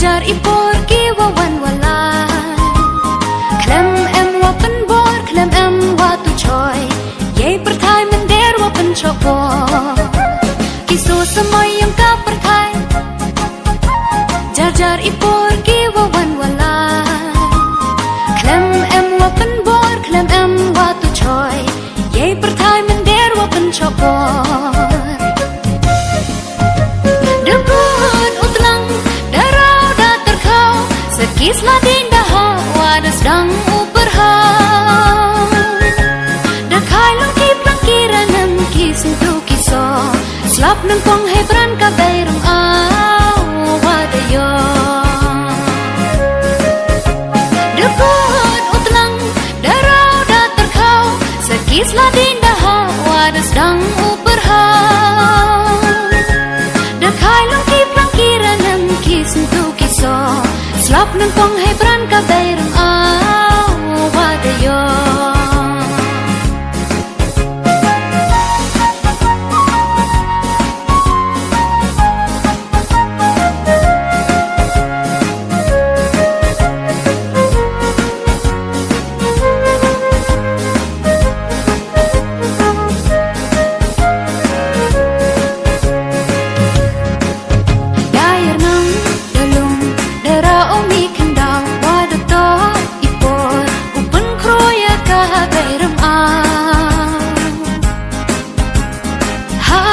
Jar ipor ki wawan walai klem em wa pen bor klem em wa tu choi ye perthai mender wa pen chopo kiso samoy yang ka perthai jar ipor ki wawan walai klem em wa pen bor klem em wa tu choi ye perthai mender wa pen chopo Kislah dinda hawa dan sedang uberhau Dakai lungki pelangkiran nem kisah tu kisah Selap nempong hebran kabai rung awadayo Dekut utlang darau dah terkau Sekislah dinda hawa dan sedang uberhau Dakai lungki pelangkiran nem kisah tu kisah Selap nempong hebran kabai rung awadayo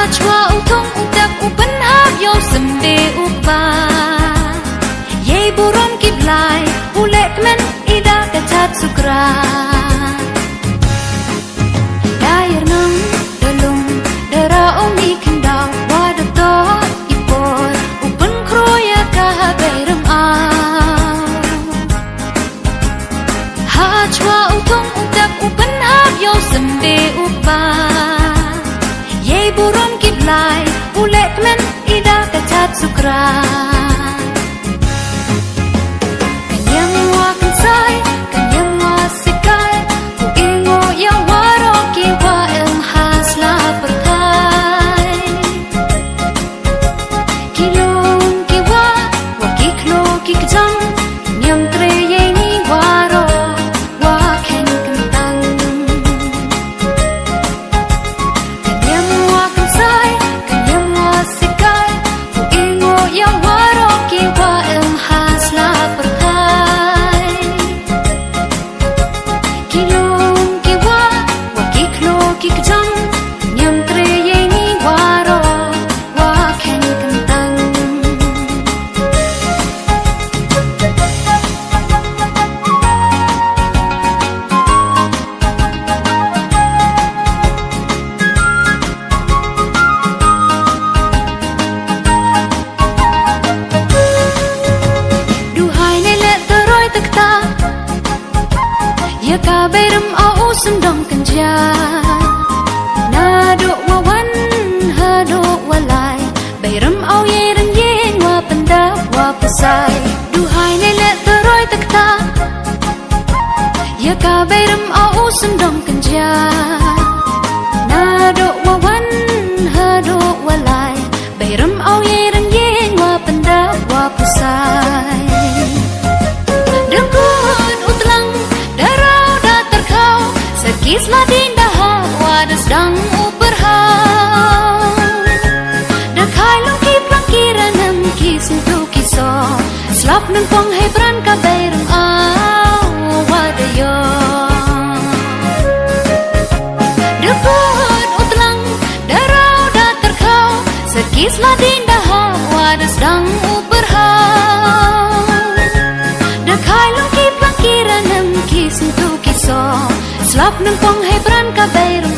Chua utong utap upan hap yo sembe upa Ye buron kiblai ulek men ida kacat sukra Dair nang dalung dara omi kendang wadato ipor upan kroya kahabai ramau Ha chua utong utap upan hap yo sembe upa Ye buron kiblai ulek men ida kacat sukra Kanyang wa kansai kanyang wa sikai Uingo ya waro kiwa em hasla perkai Kilong kiwa wa kiklo kikjang Nyam tre ye ni waro wa ken kentang Ya kabai ram au sendong kenja Nado wawan hado walai Bayram au ye ren yen wa pendap wa pesai Duhai nelet teroi tekta Ya kabai ram au sendong kenja Nado wawan hado walai Bayram au ye ren yen wa pendap wa pesai Kislah dinda hawa dan sedang uberhau Dakai lungki pelangkiran nem kisah tu kisah Selap nempong hebran kabai rung awadayo Dekut utlang darau dah terkau Sekislah dinda hawa dan sedang uberhau Dakai lungki pelangkiran nem kisah tu kisah Selap nempong hebran kabai rung